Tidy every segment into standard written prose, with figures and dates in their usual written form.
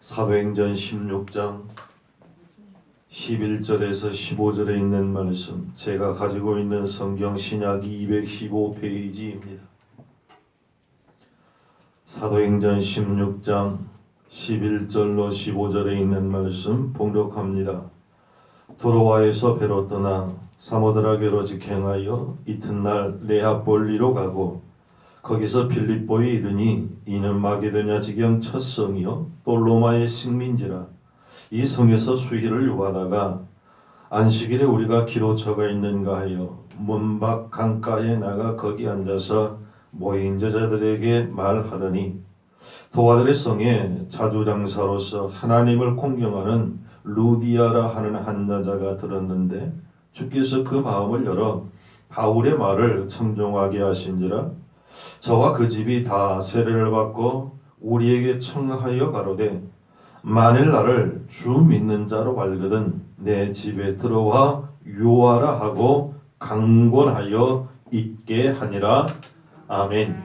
사도행전 16장 11절에서 15절에 있는 말씀, 제가 가지고 있는 성경 신약 215페이지입니다. 사도행전 16장 11절로 15절에 있는 말씀 봉독합니다. 도로와에서 배로 떠나 사모드라게로 직행하여 이튿날 네아폴리로 가고 거기서 빌립보에 이르니 이는 마게도냐 지경 첫 성이요 또 로마의 식민지라. 이 성에서 수일을 요하다가 안식일에 우리가 기도처가 있는가 하여 문 밖 강가에 나가 거기 앉아서 모인 제자들에게 말하더니 도아들의 성에 자주장사로서 하나님을 공경하는 루디아라 하는 한 여자가 들었는데 주께서 그 마음을 열어 바울의 말을 청종하게 하신지라. 저와 그 집이 다 세례를 받고 우리에게 청하여 가로되 만일 나를 주 믿는 자로 알거든 내 집에 들어와 유하라 하고 강권하여 있게 하니라. 아멘.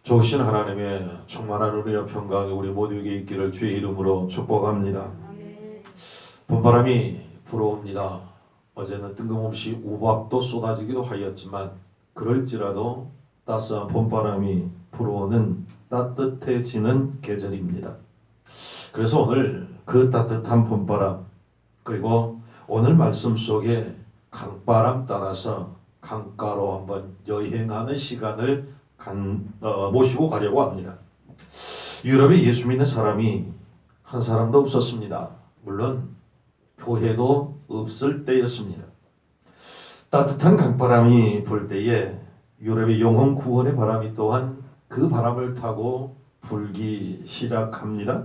좋으신 하나님의 충만한 은혜와 평강이 우리 모두에게 있기를 주의 이름으로 축복합니다. 봄바람이 불어옵니다. 어제는 뜬금없이 우박도 쏟아지기도 하였지만 그럴지라도 따스한 봄바람이 불어오는 따뜻해지는 계절입니다. 그래서 오늘 그 따뜻한 봄바람, 그리고 오늘 말씀 속에 강바람 따라서 강가로 한번 여행하는 시간을 모시고 가려고 합니다. 유럽에 예수 믿는 사람이 한 사람도 없었습니다. 물론 교회도 없을 때였습니다. 따뜻한 강바람이 불 때에 유럽의 영혼 구원의 바람이 또한 그 바람을 타고 불기 시작합니다.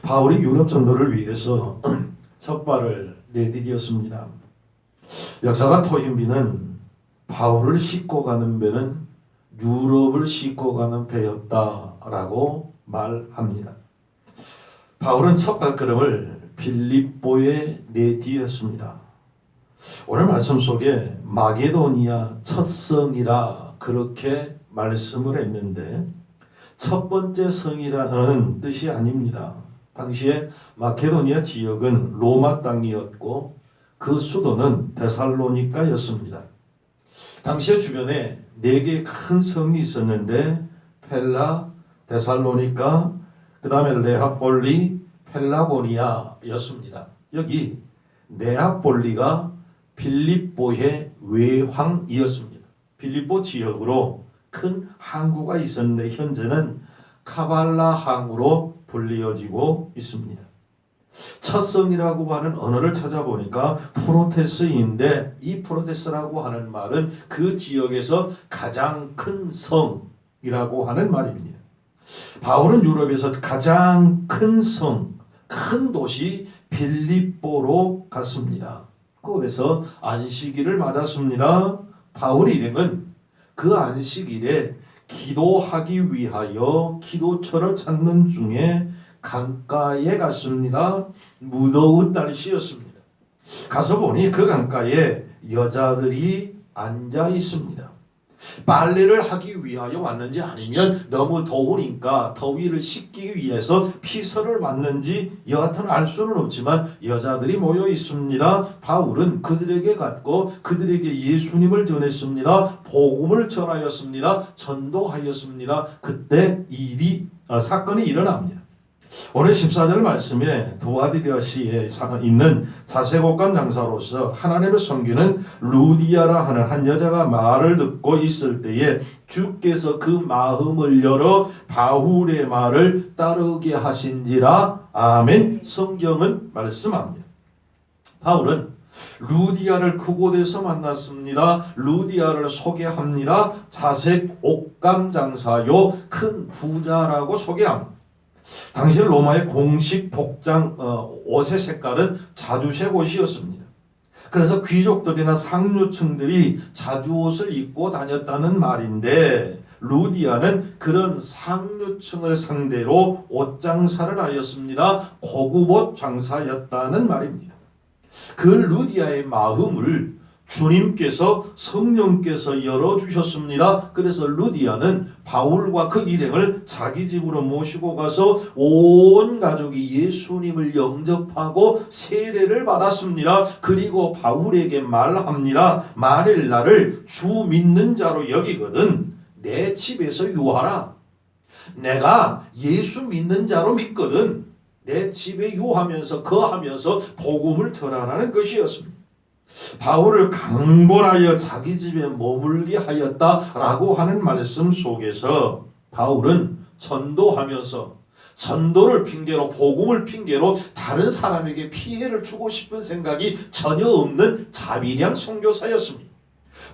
바울이 유럽 전도를 위해서 첫 발을 내디뎠습니다. 역사가 토인비는 바울을 싣고 가는 배는 유럽을 싣고 가는 배였다라고 말합니다. 바울은 첫 발걸음을 빌립보에 내디뎠습니다. 오늘 말씀 속에 마게도니아 첫 성이라 그렇게 말씀을 했는데 첫 번째 성이라는 뜻이 아닙니다. 당시에 마케도니아 지역은 로마 땅이었고 그 수도는 데살로니가였습니다. 당시에 주변에 4개의 큰 성이 있었는데 펠라, 데살로니가, 그 다음에 레하폴리, 펠라고니아였습니다. 여기 레하폴리가 빌립보의 외황이었습니다. 빌립보 지역으로 큰 항구가 있었는데 현재는 카발라 항으로 불리어지고 있습니다. 첫 성이라고 하는 언어를 찾아보니까 프로테스인데 이 프로테스라고 하는 말은 그 지역에서 가장 큰 성이라고 하는 말입니다. 바울은 유럽에서 가장 큰 성, 큰 도시 빌립보로 갔습니다. 그곳에서 안식일을 맞았습니다. 바울의 일행은 그 안식일에 기도하기 위하여 기도처를 찾는 중에 강가에 갔습니다. 무더운 날씨였습니다. 가서 보니 그 강가에 여자들이 앉아 있습니다. 빨래를 하기 위하여 왔는지 아니면 너무 더우니까 더위를 식히기 위해서 피서를 왔는지 여하튼 알 수는 없지만 여자들이 모여 있습니다. 바울은 그들에게 갔고 그들에게 예수님을 전했습니다. 복음을 전하였습니다. 전도하였습니다. 그때 사건이 일어납니다. 오늘 14절 말씀에 도아디랴시에 있는 자색옷간 장사로서 하나님을 섬기는 루디아라 하는 한 여자가 말을 듣고 있을 때에 주께서 그 마음을 열어 바울의 말을 따르게 하신지라. 아멘. 성경은 말씀합니다. 바울은 루디아를 그곳에서 만났습니다. 루디아를 소개합니다. 자색옷감 장사요 큰 부자라고 소개합니다. 당시 로마의 공식 복장 옷의 색깔은 자주색 옷이었습니다. 그래서 귀족들이나 상류층들이 자주옷을 입고 다녔다는 말인데 루디아는 그런 상류층을 상대로 옷장사를 하였습니다. 고급 옷 장사였다는 말입니다. 그 루디아의 마음을 주님께서 성령께서 열어주셨습니다. 그래서 루디아는 바울과 그 일행을 자기 집으로 모시고 가서 온 가족이 예수님을 영접하고 세례를 받았습니다. 그리고 바울에게 말합니다. 만일 나를 주 믿는 자로 여기거든 내 집에서 유하라. 내가 예수 믿는 자로 믿거든 내 집에 유하면서 거하면서 복음을 전하라는 것이었습니다. 바울을 강권하여 자기 집에 머물게 하였다라고 하는 말씀 속에서 바울은 전도하면서 전도를 핑계로 복음을 핑계로 다른 사람에게 피해를 주고 싶은 생각이 전혀 없는 자비량 선교사였습니다.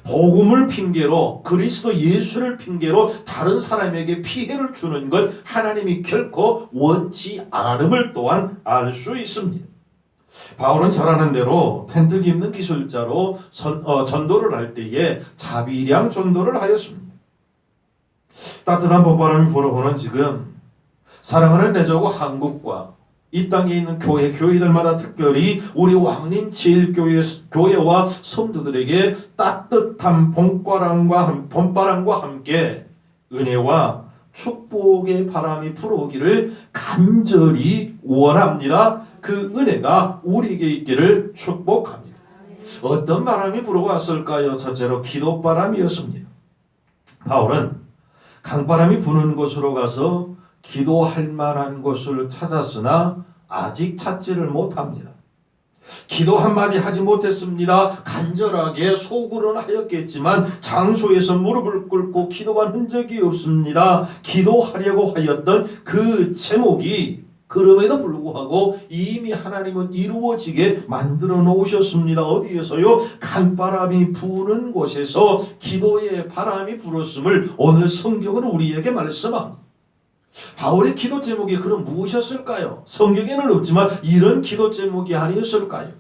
복음을 핑계로 그리스도 예수를 핑계로 다른 사람에게 피해를 주는 것 하나님이 결코 원치 않음을 또한 알 수 있습니다. 바울은 잘 아는 대로 텐트 깁는 기술자로 전도를 할 때에 자비량 전도를 하였습니다. 따뜻한 봄바람이 불어오는 지금 사랑하는 내저고 한국과 이 땅에 있는 교회들마다 특별히 우리 왕림제일교회와 성도들에게 따뜻한 봄바람과 함께 은혜와 축복의 바람이 불어오기를 간절히 원합니다. 그 은혜가 우리에게 있기를 축복합니다. 어떤 바람이 불어왔을까요? 첫째로 기도바람이었습니다. 바울은 강바람이 부는 곳으로 가서 기도할 만한 곳을 찾았으나 아직 찾지를 못합니다. 기도 한마디 하지 못했습니다. 간절하게 속으로는 하였겠지만 장소에서 무릎을 꿇고 기도한 흔적이 없습니다. 기도하려고 하였던 그 제목이 그럼에도 불구하고 이미 하나님은 이루어지게 만들어 놓으셨습니다. 어디에서요? 강바람이 부는 곳에서 기도의 바람이 불었음을 오늘 성경은 우리에게 말씀합니다. 바울의 기도 제목이 그럼 무엇이었을까요? 성경에는 없지만 이런 기도 제목이 아니었을까요?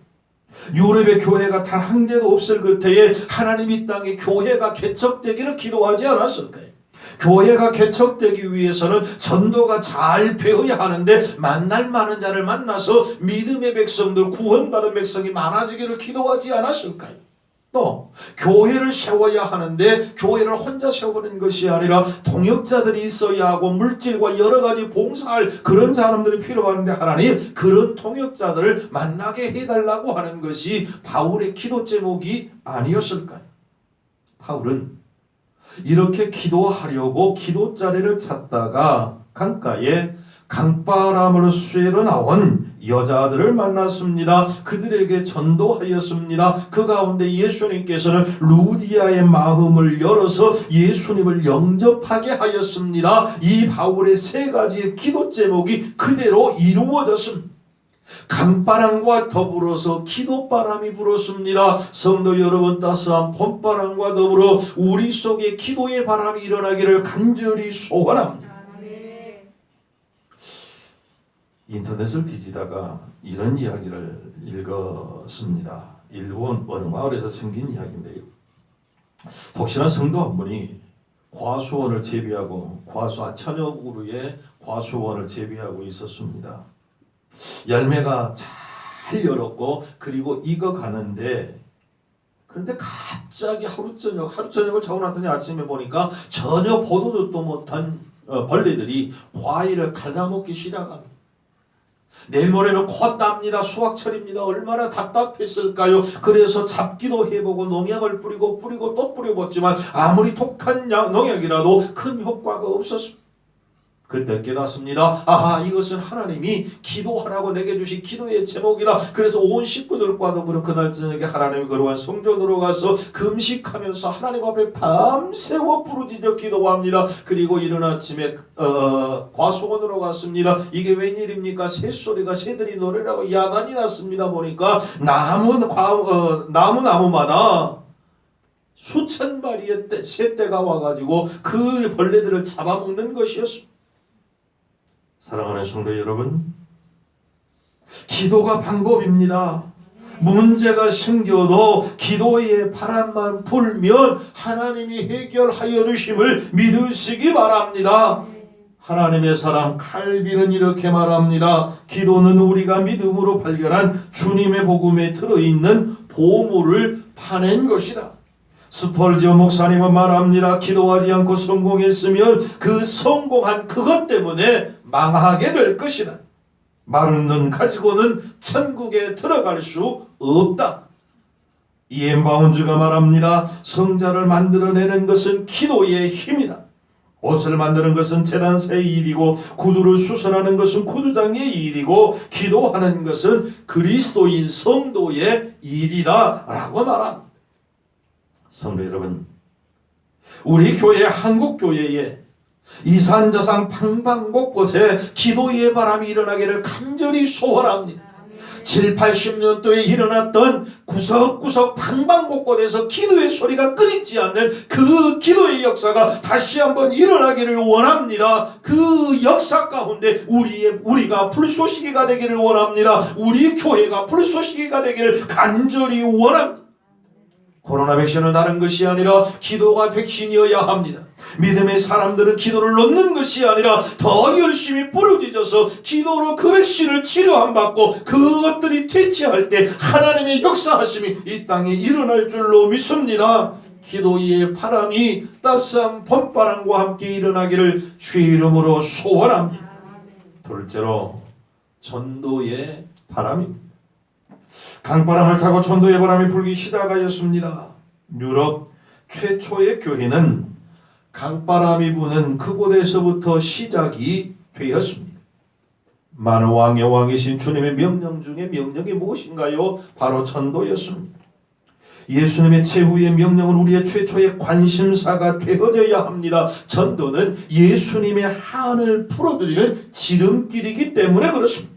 유럽의 교회가 단 한 개도 없을 그때에 하나님 이 땅에 교회가 개척되기를 기도하지 않았을까요? 교회가 개척되기 위해서는 전도가 잘 되어야 하는데 만날 많은 자를 만나서 믿음의 백성들 구원받은 백성이 많아지기를 기도하지 않았을까요? 또 교회를 세워야 하는데 교회를 혼자 세우는 것이 아니라 동역자들이 있어야 하고 물질과 여러 가지 봉사할 그런 사람들이 필요한데 하나님 그런 동역자들을 만나게 해달라고 하는 것이 바울의 기도 제목이 아니었을까요? 바울은 이렇게 기도하려고 기도자리를 찾다가 강가에 강바람으로 쐬러 나온 여자들을 만났습니다. 그들에게 전도하였습니다. 그 가운데 예수님께서는 루디아의 마음을 열어서 예수님을 영접하게 하였습니다. 이 바울의 세 가지의 기도 제목이 그대로 이루어졌습니다. 강바람과 더불어서 기도바람이 불었습니다. 성도 여러분, 따스한 봄바람과 더불어 우리 속에 기도의 바람이 일어나기를 간절히 소원합니다. 인터넷을 뒤지다가 이런 이야기를 읽었습니다. 일본 어느 마을에서 생긴 이야기인데요. 독실한 성도 한 분이 과수원을 재배하고 천여 그루의 과수원을 재배하고 있었습니다. 열매가 잘 열었고 그리고 익어가는데 그런데 갑자기 하루 저녁을 자고 났더니 아침에 보니까 전혀 보도 듣도 못한 벌레들이 과일을 갉아먹기 시작합니다. 내일 모레면 콧납니다. 수확철입니다. 얼마나 답답했을까요? 그래서 잡기도 해보고 농약을 뿌리고 또 뿌려봤지만 아무리 독한 농약이라도 큰 효과가 없었습니다. 그때 깨닫습니다. 아하, 이것은 하나님이 기도하라고 내게 주신 기도의 제목이다. 그래서 온 식구들과 더불어 그날 저녁에 하나님이 거룩한 성전으로 가서 금식하면서 하나님 앞에 밤새워 부르짖어 기도합니다. 그리고 이른 아침에 과수원으로 갔습니다. 이게 웬일입니까? 새소리가 새들이 노래라고 야단이 났습니다. 보니까 나무마다 수천 마리의 새떼가 와가지고 그 벌레들을 잡아먹는 것이었습니다. 사랑하는 성도 여러분, 기도가 방법입니다. 문제가 생겨도 기도의 바람만 불면 하나님이 해결하여 주심을 믿으시기 바랍니다. 하나님의 사람 칼빈은 이렇게 말합니다. 기도는 우리가 믿음으로 발견한 주님의 복음에 들어있는 보물을 파낸 것이다. 스펄지오 목사님은 말합니다. 기도하지 않고 성공했으면 그 성공한 그것 때문에 망하게 될 것이다. 마른 눈 가지고는 천국에 들어갈 수 없다. 이엠 바운즈가 말합니다. 성자를 만들어내는 것은 기도의 힘이다. 옷을 만드는 것은 제단사의 일이고 구두를 수선하는 것은 구두장의 일이고 기도하는 것은 그리스도인 성도의 일이다 라고 말합니다. 성도 여러분, 우리 교회 한국교회에 이산저산 방방곳곳에 기도의 바람이 일어나기를 간절히 소원합니다. 7, 80년도에 일어났던 구석구석 방방곳곳에서 기도의 소리가 끊이지 않는 그 기도의 역사가 다시 한번 일어나기를 원합니다. 그 역사 가운데 우리가 불쏘시개가 되기를 원합니다. 우리 교회가 불쏘시개가 되기를 간절히 원합니다. 코로나 백신은 다른 것이 아니라 기도가 백신이어야 합니다. 믿음의 사람들은 기도를 놓는 것이 아니라 더 열심히 부르짖어서 기도로 그 백신을 치료함받고 그것들이 퇴치할 때 하나님의 역사하심이 이 땅에 일어날 줄로 믿습니다. 기도의 바람이 따스한 봄바람과 함께 일어나기를 주의 이름으로 소원합니다. 둘째로 전도의 바람입니다. 강바람을 타고 전도의 바람이 불기 시작하였습니다. 유럽 최초의 교회는 강바람이 부는 그곳에서부터 시작이 되었습니다. 많은 왕의 왕이신 주님의 명령 중에 명령이 무엇인가요? 바로 전도였습니다. 예수님의 최후의 명령은 우리의 최초의 관심사가 되어져야 합니다. 전도는 예수님의 한을 풀어드리는 지름길이기 때문에 그렇습니다.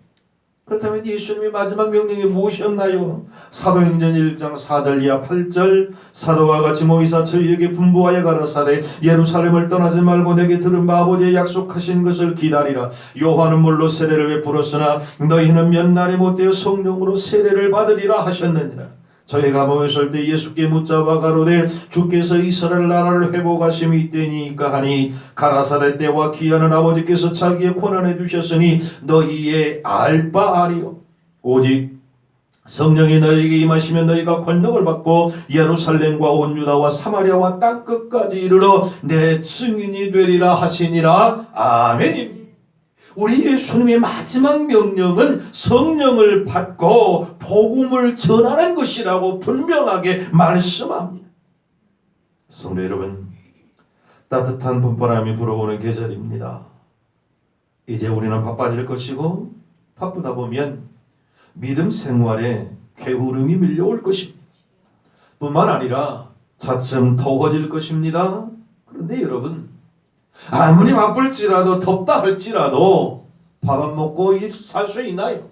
그렇다면 예수님의 마지막 명령이 무엇이었나요? 사도행전 1장 4절 이하 8절 사도와 같이 모이사 저희에게 분부하여 가라사대 예루살렘을 떠나지 말고 내게 들은 바 아버지의 약속하신 것을 기다리라. 요한은 물로 세례를 베풀었으나 너희는 몇 날이 못되어 성령으로 세례를 받으리라 하셨느니라. 저희가 모였을 때 예수께 묻자와 가로되 주께서 이스라엘 나라를 회복하심이 이때니까 하니 가라사대 때와 기한은 아버지께서 자기의 권한에 두셨으니 너희의 알 바 아니요 오직 성령이 너희에게 임하시면 너희가 권능을 받고 예루살렘과 온 유다와 사마리아와 땅끝까지 이르러 내 증인이 되리라 하시니라. 아멘입니다. 우리 예수님의 마지막 명령은 성령을 받고 복음을 전하는 것이라고 분명하게 말씀합니다. 성도 여러분, 따뜻한 봄바람이 불어오는 계절입니다. 이제 우리는 바빠질 것이고 바쁘다 보면 믿음 생활에 게으름이 밀려올 것입니다. 뿐만 아니라 차츰 더워질 것입니다. 그런데 여러분, 아무리 바쁠지라도 덥다 할지라도 밥 안 먹고 살 수 있나요?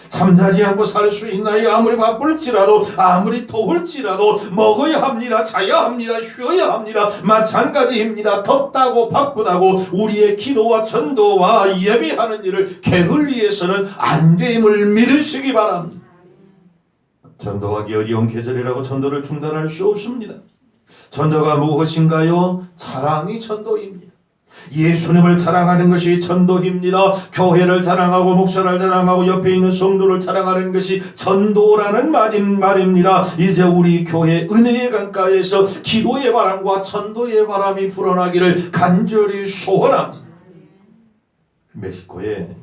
잠자지 않고 살 수 있나요? 아무리 바쁠지라도 아무리 더울지라도 먹어야 합니다. 자야 합니다. 쉬어야 합니다. 마찬가지입니다. 덥다고 바쁘다고 우리의 기도와 전도와 예배하는 일을 게을리해서는 안 됨을 믿으시기 바랍니다. 전도하기 어려운 계절이라고 전도를 중단할 수 없습니다. 전도가 무엇인가요? 자랑이 전도입니다. 예수님을 자랑하는 것이 전도입니다. 교회를 자랑하고 목사를 자랑하고 옆에 있는 성도를 자랑하는 것이 전도라는 말입니다. 이제 우리 교회 은혜의 강가에서 기도의 바람과 전도의 바람이 불어나기를 간절히 소원합니다. 멕시코의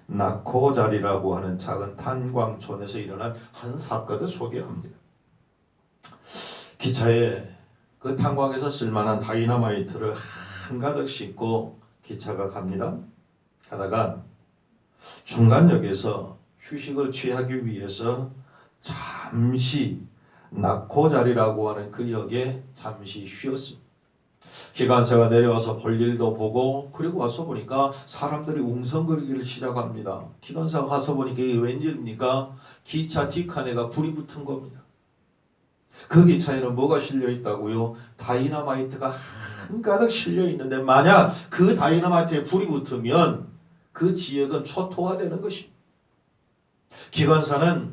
나코자리라고 하는 작은 탄광촌에서 일어난 한 사건을 소개합니다. 기차에 그 탄광에서 쓸만한 다이너마이트를 한가득 싣고 기차가 갑니다. 가다가 중간역에서 휴식을 취하기 위해서 잠시 나코자리라고 하는 그 역에 잠시 쉬었습니다. 기관사가 내려와서 볼 일도 보고 그리고 와서 보니까 사람들이 웅성거리기를 시작합니다. 기관사가 가서 보니까 이게 웬일입니까? 기차 뒷칸에가 불이 붙은 겁니다. 그 기차에는 뭐가 실려 있다고요? 다이너마이트가 한가득 실려 있는데 만약 그 다이너마이트에 불이 붙으면 그 지역은 초토화되는 것입니다. 기관사는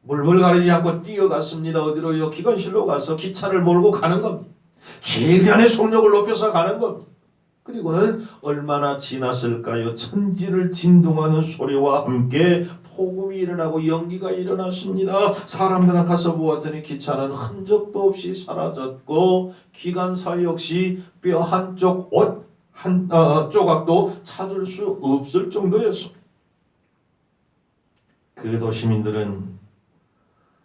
물불 가리지 않고 뛰어갔습니다. 어디로요? 기관실로 가서 기차를 몰고 가는 겁니다. 최대한의 속력을 높여서 가는 겁니다. 그리고는 얼마나 지났을까요? 천지를 진동하는 소리와 함께 폭음이 일어나고 연기가 일어났습니다. 사람들은 가서 보았더니 기차는 흔적도 없이 사라졌고 기관사 역시 뼈 한쪽 옷 한 조각도 찾을 수 없을 정도였습니다. 그 도시민들은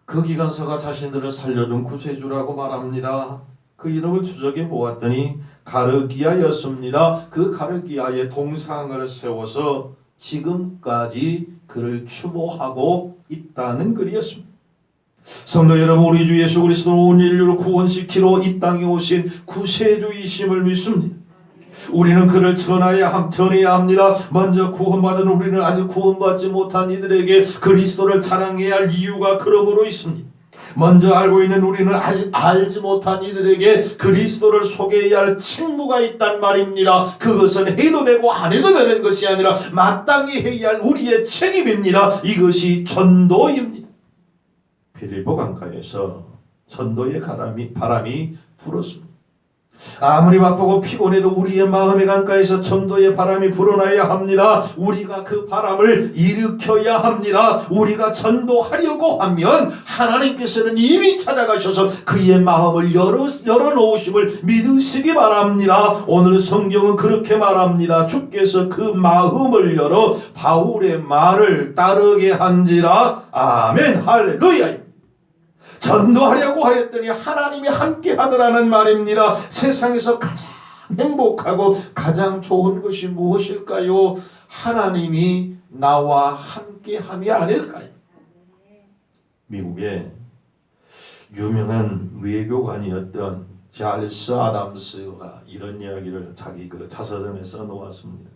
그 기관사가 자신들을 살려준 구세주라고 말합니다. 그 이름을 추적해 보았더니 가르기아였습니다. 그 가르기아의 동상을 세워서 지금까지 그를 추모하고 있다는 글이었습니다. 성도 여러분, 우리 주 예수 그리스도는 온 인류를 구원시키러 이 땅에 오신 구세주이심을 믿습니다. 우리는 그를 전해야 합니다. 먼저 구원받은 우리는 아직 구원받지 못한 이들에게 그리스도를 자랑해야 할 이유가 그러므로 있습니다. 먼저 알고 있는 우리는 아직 알지 못한 이들에게 그리스도를 소개해야 할 책무가 있단 말입니다. 그것은 해도 되고 안 해도 되는 것이 아니라 마땅히 해야 할 우리의 책임입니다. 이것이 전도입니다. 빌립보 강가에서 전도의 바람이 불었습니다. 아무리 바쁘고 피곤해도 우리의 마음의 강가에서 전도의 바람이 불어나야 합니다. 우리가 그 바람을 일으켜야 합니다. 우리가 전도하려고 하면 하나님께서는 이미 찾아가셔서 그의 마음을 열어놓으심을 믿으시기 바랍니다. 오늘 성경은 그렇게 말합니다. 주께서 그 마음을 열어 바울의 말을 따르게 한지라. 아멘, 할렐루야. 전도하려고 하였더니 하나님이 함께 하더라는 말입니다. 세상에서 가장 행복하고 가장 좋은 것이 무엇일까요? 하나님이 나와 함께함이 아닐까요? 미국의 유명한 외교관이었던 잘스 아담스가 이런 이야기를 자기 그 자서전에 써놓았습니다.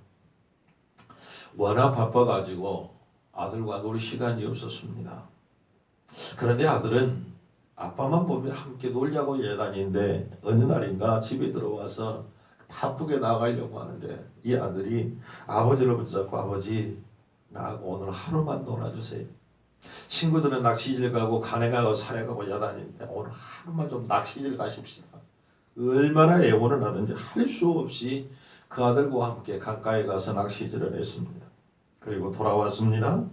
워낙 바빠가지고 아들과 놀 시간이 없었습니다. 그런데 아들은 아빠만 보면 함께 놀자고 예다니는데 어느 날인가 집에 들어와서 바쁘게 나가려고 하는데 이 아들이 아버지를 붙잡고 아버지 나하고 오늘 하루만 놀아주세요. 친구들은 낚시질 가고 간에 가고 산에 가고 야다니는데 오늘 하루만 좀 낚시질 가십시다. 얼마나 애원을 하든지 할 수 없이 그 아들과 함께 강가에 가서 낚시질을 했습니다. 그리고 돌아왔습니다.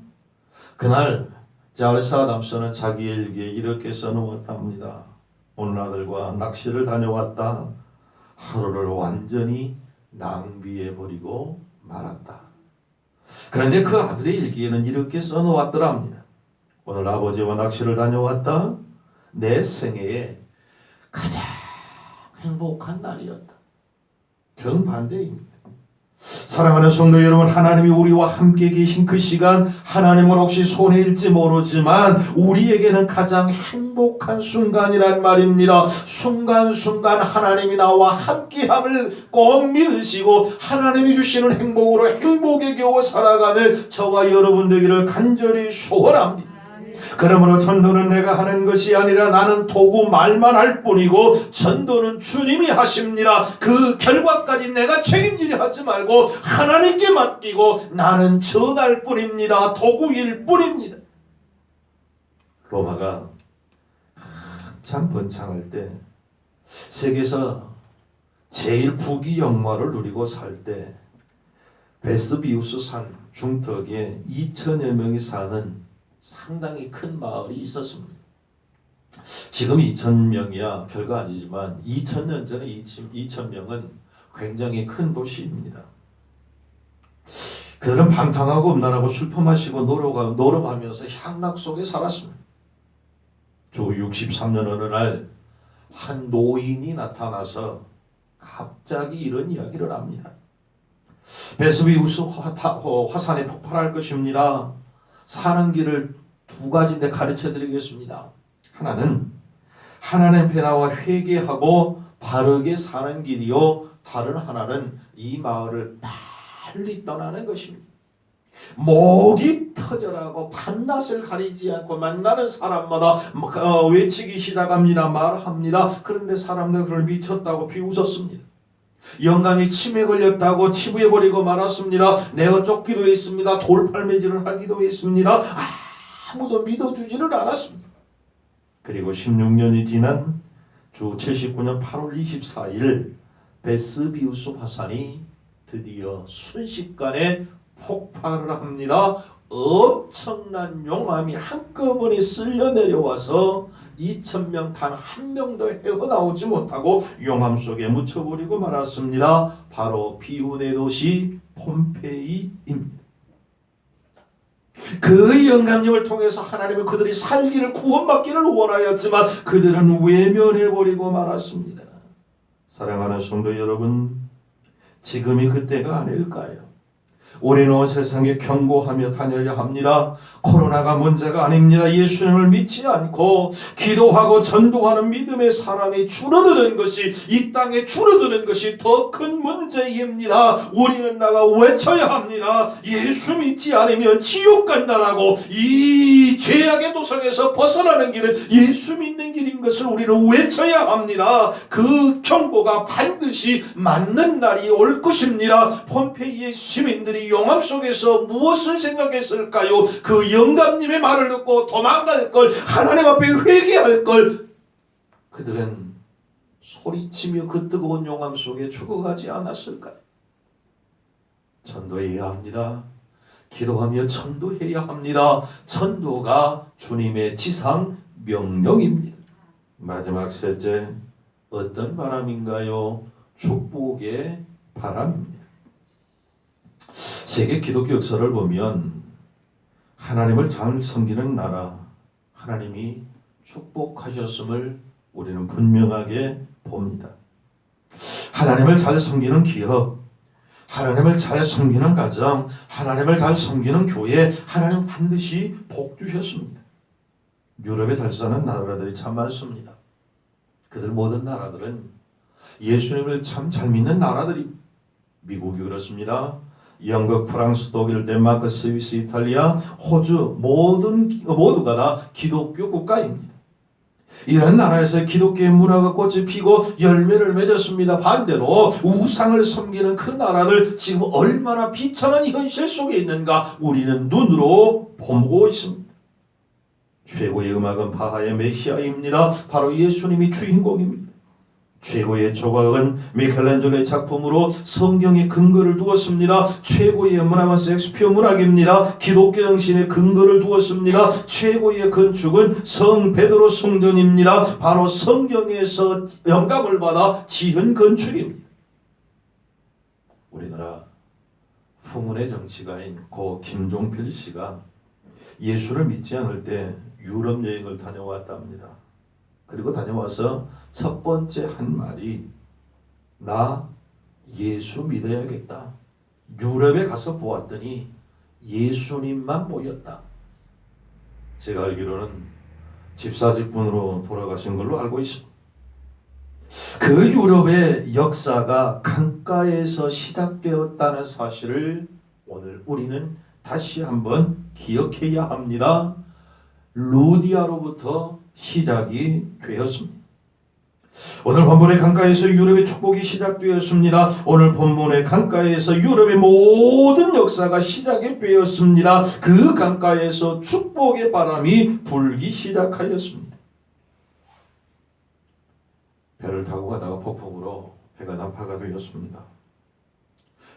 그날 잘스 아담스는 자기의 일기에 이렇게 써놓았답니다. 오늘 아들과 낚시를 다녀왔다. 하루를 완전히 낭비해버리고 말았다. 그런데 그 아들의 일기에는 이렇게 써놓았더랍니다. 오늘 아버지와 낚시를 다녀왔다. 내 생애에 가장 행복한 날이었다. 정반대입니다. 사랑하는 성도 여러분, 하나님이 우리와 함께 계신 그 시간, 하나님은 혹시 손해일지 모르지만 우리에게는 가장 행복한 순간이란 말입니다. 순간순간 하나님이 나와 함께함을 꼭 믿으시고 하나님이 주시는 행복으로 행복에 겨워 살아가는 저와 여러분 되기를 간절히 소원합니다. 그러므로 전도는 내가 하는 것이 아니라 나는 도구 말만 할 뿐이고 전도는 주님이 하십니다. 그 결과까지 내가 책임지려 하지 말고 하나님께 맡기고 나는 전할 뿐입니다. 도구일 뿐입니다. 로마가 한참 번창할 때 세계에서 제일 부귀 영화를 누리고 살 때 베스비우스 산 중턱에 2천여 명이 사는 상당히 큰 마을이 있었습니다. 지금 2,000명이야 별거 아니지만 2,000년 전에 2,000명은 굉장히 큰 도시입니다. 그들은 방탕하고 음란하고 술 퍼마시고 노름하면서 향락 속에 살았습니다. 주 63년 어느 날 한 노인이 나타나서 갑자기 이런 이야기를 합니다. 베스비우스 화산이 폭발할 것입니다. 사는 길을 두 가지인데 가르쳐 드리겠습니다. 하나는 하나님 앞에 나와 회개하고 바르게 사는 길이요, 다른 하나는 이 마을을 빨리 떠나는 것입니다. 목이 터져라고 밤낮을 가리지 않고 만나는 사람마다 외치기 시작합니다. 말합니다. 그런데 사람들은 그를 미쳤다고 비웃었습니다. 영감이 치매에 걸렸다고 치부해버리고 말았습니다. 내어 쫓기도 했습니다. 돌팔매질을 하기도 했습니다. 아무도 믿어주지를 않았습니다. 그리고 16년이 지난 주 79년 8월 24일 베스비우스 화산이 드디어 순식간에 폭발을 합니다. 엄청난 용암이 한꺼번에 쓸려 내려와서 2,000명 단 한 명도 헤어나오지 못하고 용암 속에 묻혀버리고 말았습니다. 바로 비운의 도시 폼페이입니다. 그 영감님을 통해서 하나님은 그들이 살기를 구원받기를 원하였지만 그들은 외면해버리고 말았습니다. 사랑하는 성도 여러분, 지금이 그때가 아닐까요? 우리는 온 세상에 경고하며 다녀야 합니다. 코로나가 문제가 아닙니다. 예수님을 믿지 않고 기도하고 전도하는 믿음의 사람이 줄어드는 것이, 이 땅에 줄어드는 것이 더 큰 문제입니다. 우리는 나가 외쳐야 합니다. 예수 믿지 않으면 지옥 간다라고. 이 죄악의 도성에서 벗어나는 길은 예수 믿는 길인 것을 우리는 외쳐야 합니다. 그 경고가 반드시 맞는 날이 올 것입니다. 폼페이의 시민들이 용암 속에서 무엇을 생각했을까요? 그 영감님의 말을 듣고 도망갈 걸, 하나님 앞에 회개할 걸. 그들은 소리치며 그 뜨거운 용암 속에 죽어가지 않았을까요? 전도해야 합니다. 기도하며 전도해야 합니다. 전도가 주님의 지상 명령입니다. 마지막 셋째, 어떤 바람인가요? 축복의 바람입니다. 세계 기독교 역사를 보면 하나님을 잘 섬기는 나라, 하나님이 축복하셨음을 우리는 분명하게 봅니다. 하나님을 잘 섬기는 기업, 하나님을 잘 섬기는 가정, 하나님을 잘 섬기는 교회, 하나님 반드시 복 주셨습니다. 유럽에 잘 사는 나라들이 참 많습니다. 그들 모든 나라들은 예수님을 참 잘 믿는 나라들이, 미국이 그렇습니다. 영국, 프랑스, 독일, 덴마크, 스위스, 이탈리아, 호주 모두가 다 기독교 국가입니다. 이런 나라에서 기독교의 문화가 꽃이 피고 열매를 맺었습니다. 반대로 우상을 섬기는 그 나라들, 지금 얼마나 비참한 현실 속에 있는가 우리는 눈으로 보고 있습니다. 최고의 음악은 바하의 메시아입니다. 바로 예수님이 주인공입니다. 최고의 조각은 미켈란젤로의 작품으로 성경의 근거를 두었습니다. 최고의 문학은 셰익스피어 문학입니다. 기독교 정신의 근거를 두었습니다. 최고의 건축은 성 베드로 성전입니다. 바로 성경에서 영감을 받아 지은 건축입니다. 우리나라 풍운의 정치가인 고 김종필 씨가 예수를 믿지 않을 때 유럽 여행을 다녀왔답니다. 그리고 다녀와서 첫 번째 한 말이, 나 예수 믿어야겠다. 유럽에 가서 보았더니 예수님만 모였다. 제가 알기로는 집사직분으로 돌아가신 걸로 알고 있습니다. 그 유럽의 역사가 강가에서 시작되었다는 사실을 오늘 우리는 다시 한번 기억해야 합니다. 루디아로부터 시작이 되었습니다. 오늘 본문의 강가에서 유럽의 축복이 시작되었습니다. 오늘 본문의 강가에서 유럽의 모든 역사가 시작이 되었습니다. 그 강가에서 축복의 바람이 불기 시작하였습니다. 배를 타고 가다가 폭풍으로 배가 난파가 되었습니다.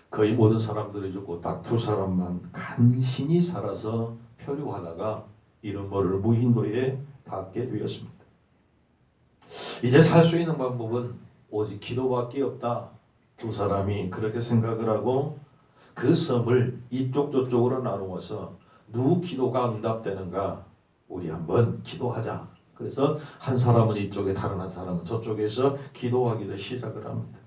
거의 모든 사람들이 죽고 딱 두 사람만 간신히 살아서 표류하다가 이름 모를 무인도에 닿게 되었습니다. 이제 살 수 있는 방법은 오직 기도밖에 없다. 두 사람이 그렇게 생각을 하고 그 섬을 이쪽 저쪽으로 나누어서 누구 기도가 응답되는가 우리 한번 기도하자. 그래서 한 사람은 이쪽에, 다른 한 사람은 저쪽에서 기도하기를 시작을 합니다.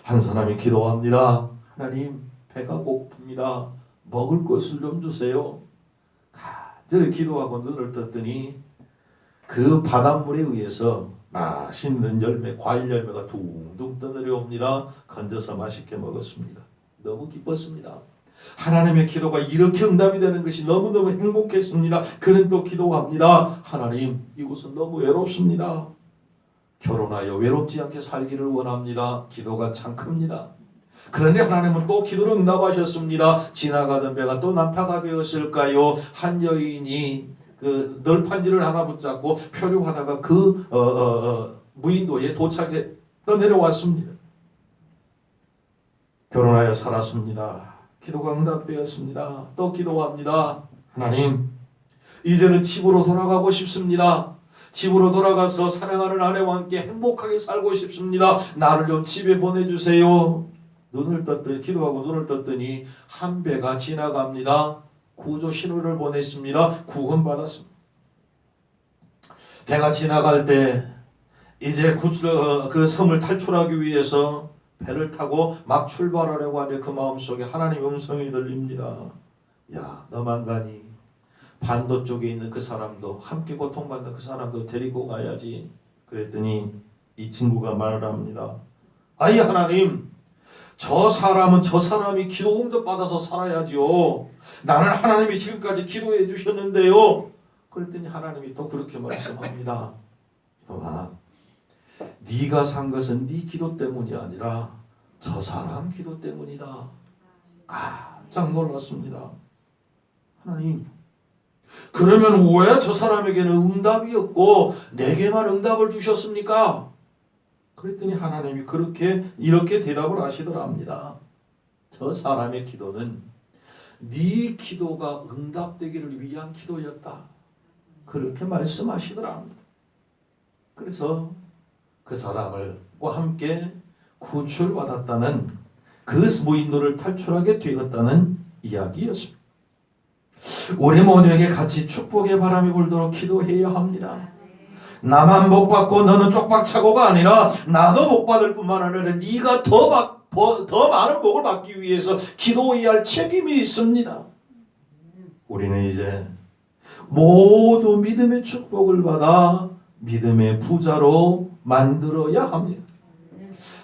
한 사람이 기도합니다. 하나님, 배가 고픕니다. 먹을 것을 좀 주세요. 간절히 기도하고 눈을 떴더니 그 바닷물에 의해서 맛있는 열매, 과일 열매가 둥둥 떠내려옵니다. 건져서 맛있게 먹었습니다. 너무 기뻤습니다. 하나님의 기도가 이렇게 응답이 되는 것이 너무너무 행복했습니다. 그는 또 기도합니다. 하나님, 이곳은 너무 외롭습니다. 결혼하여 외롭지 않게 살기를 원합니다. 기도가 참 큽니다. 그런데 하나님은 또 기도를 응답하셨습니다. 지나가던 배가 또 난파가 되었을까요? 한 여인이 그 널판지를 하나 붙잡고 표류하다가 무인도에 도착해 떠내려왔습니다. 결혼하여 살았습니다. 기도가 응답되었습니다. 또 기도합니다. 하나님, 이제는 집으로 돌아가고 싶습니다. 집으로 돌아가서 사랑하는 아내와 함께 행복하게 살고 싶습니다. 나를 좀 집에 보내주세요. 눈을 떴더니, 기도하고 눈을 떴더니 한 배가 지나갑니다. 구조 신호를 보냈습니다. 구원받았습니다. 배가 지나갈 때 이제 그 섬을 탈출하기 위해서 배를 타고 막 출발하려고 하는데 그 마음속에 하나님의 음성이 들립니다. 야, 너만 가니 반도 쪽에 있는 그 사람도, 함께 고통받는 그 사람도 데리고 가야지. 그랬더니 이 친구가 말을 합니다. 아이, 하나님, 저 사람이 기도 응답 받아서 살아야지요. 나는 하나님이 지금까지 기도해 주셨는데요. 그랬더니 하나님이 또 그렇게 말씀합니다. 이놈아, 네가 산 것은 네 기도 때문이 아니라 저 사람 기도 때문이다. 깜짝 놀랐습니다. 하나님, 그러면 왜 저 사람에게는 응답이 없고 내게만 응답을 주셨습니까? 그랬더니 하나님이 이렇게 대답을 하시더랍니다. 저 사람의 기도는 네 기도가 응답되기를 위한 기도였다. 그렇게 말씀하시더랍니다. 그래서 그 사람과 함께 구출받았다는, 그 무인도를 탈출하게 되었다는 이야기였습니다. 우리 모두에게 같이 축복의 바람이 불도록 기도해야 합니다. 나만 복 받고 너는 쪽박차고가 아니라 나도 복 받을 뿐만 아니라 네가 더 많은 복을 받기 위해서 기도해야 할 책임이 있습니다. 우리는 이제 모두 믿음의 축복을 받아 믿음의 부자로 만들어야 합니다.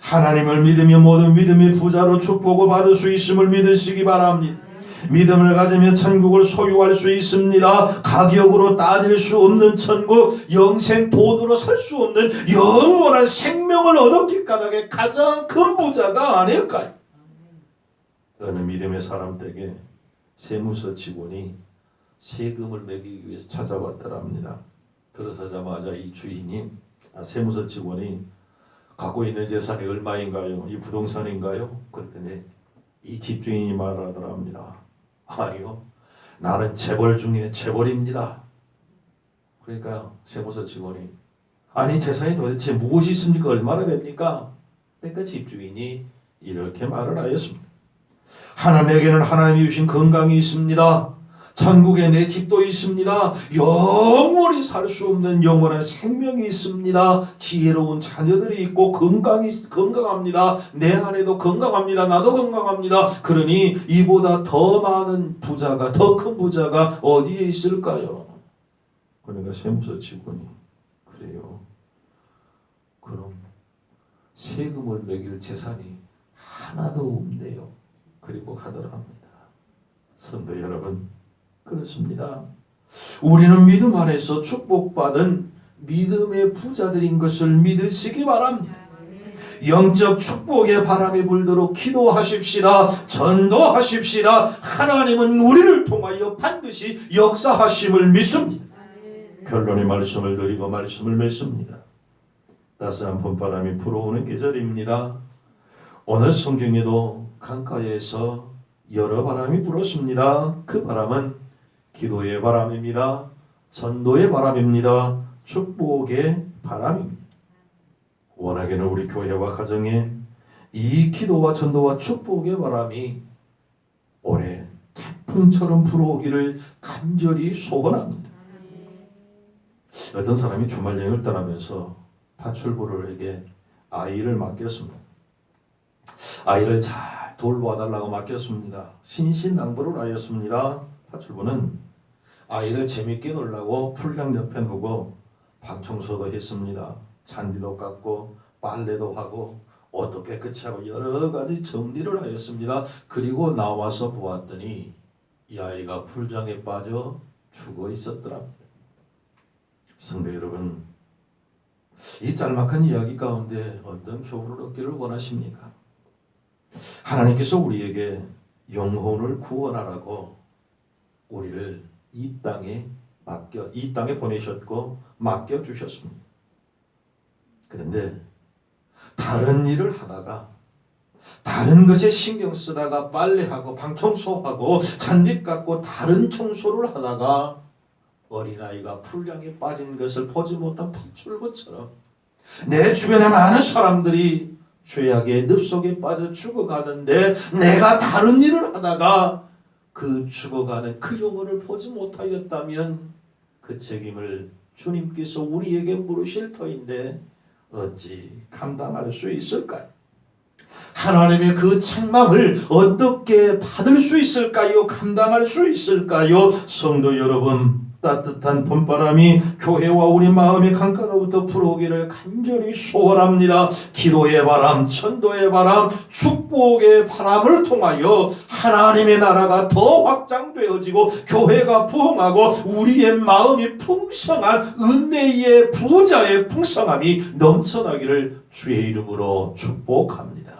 하나님을 믿으며 모든 믿음의 부자로 축복을 받을 수 있음을 믿으시기 바랍니다. 믿음을 가지며 천국을 소유할 수 있습니다. 가격으로 따질 수 없는 천국, 영생 돈으로 살 수 없는 영원한 생명을 얻었기 까닭에 가장 큰 부자가 아닐까요? 어느 믿음의 사람에게 세무서 직원이 세금을 매기기 위해서 찾아왔더랍니다. 들어서자마자 이 주인이, 세무서 직원이 갖고 있는 재산이 얼마인가요? 이 부동산인가요? 그랬더니 이 집주인이 말을 하더랍니다. 아니요, 나는 재벌 중에 재벌입니다. 그러니까 세무서 직원이, 아니 재산이 도대체 무엇이 있습니까? 얼마나 됩니까? 그러니까 집주인이 이렇게 말을 하였습니다. 하나님에게는 하나님이 주신 건강이 있습니다. 천국에 내 집도 있습니다. 영원히 살 수 없는 영원한 생명이 있습니다. 지혜로운 자녀들이 있고 건강합니다. 내 아내도 건강합니다. 나도 건강합니다. 그러니 이보다 더 많은 부자가, 더 큰 부자가 어디에 있을까요? 그러니까 세무서 직원이, 그래요, 그럼 세금을 매길 재산이 하나도 없네요. 그리고 가더랍니다. 성도 여러분, 그렇습니다. 우리는 믿음 안에서 축복받은 믿음의 부자들인 것을 믿으시기 바랍니다. 영적 축복의 바람이 불도록 기도하십시다. 전도하십시다. 하나님은 우리를 통하여 반드시 역사하심을 믿습니다. 결론의 말씀을 드리고 말씀을 맺습니다. 따스한 봄바람이 불어오는 계절입니다. 오늘 성경에도 강가에서 여러 바람이 불었습니다. 그 바람은 기도의 바람입니다. 전도의 바람입니다. 축복의 바람입니다. 원하기는 우리 교회와 가정에 이 기도와 전도와 축복의 바람이 올해 태풍처럼 불어오기를 간절히 소원합니다. 어떤 사람이 주말 여행을 떠나면서 파출부에게 아이를 맡겼습니다. 아이를 잘 돌봐달라고 맡겼습니다. 신신당부를 하였습니다. 파출부는 아이를 재밌게 놀라고 풀장 옆에 놓고 방 청소도 했습니다. 잔디도 깎고 빨래도 하고 옷도 깨끗이 하고 여러 가지 정리를 하였습니다. 그리고 나와서 보았더니 이 아이가 풀장에 빠져 죽어 있었더랍니다. 성도 여러분, 이 짤막한 이야기 가운데 어떤 교훈을 얻기를 원하십니까? 하나님께서 우리에게 영혼을 구원하라고 우리를 이 땅에 보내셨고 맡겨 주셨습니다. 그런데 다른 일을 하다가 다른 것에 신경 쓰다가 빨래하고 방청소하고 잔디 깎고 다른 청소를 하다가 어린아이가 풀량에 빠진 것을 보지 못한 팥줄기처럼 내 주변에 많은 사람들이 죄악의 늪속에 빠져 죽어가는데 내가 다른 일을 하다가 그 죽어가는 그 영혼을 보지 못하였다면 그 책임을 주님께서 우리에게 물으실 터인데 어찌 감당할 수 있을까요? 하나님의 그 책망을 어떻게 받을 수 있을까요? 감당할 수 있을까요? 성도 여러분, 따뜻한 봄바람이 교회와 우리 마음의 강가로부터 불어오기를 간절히 소원합니다. 기도의 바람, 천도의 바람, 축복의 바람을 통하여 하나님의 나라가 더 확장되어지고 교회가 부흥하고 우리의 마음이 풍성한 은혜의 부자의 풍성함이 넘쳐나기를 주의 이름으로 축복합니다.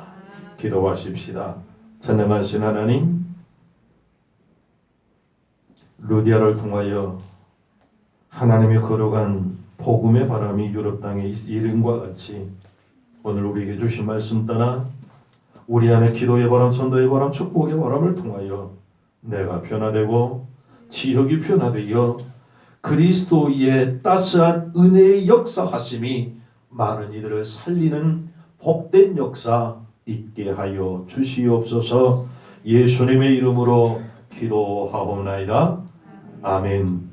기도하십시다. 전능하신 하나님, 루디아를 통하여 하나님의 거룩한 복음의 바람이 유럽 땅에 이름과 같이 오늘 우리에게 주신 말씀 따라 우리 안에 기도의 바람, 전도의 바람, 축복의 바람을 통하여 내가 변화되고 지역이 변화되어 그리스도의 따스한 은혜의 역사하심이 많은 이들을 살리는 복된 역사 있게 하여 주시옵소서. 예수님의 이름으로 기도하옵나이다. 아멘.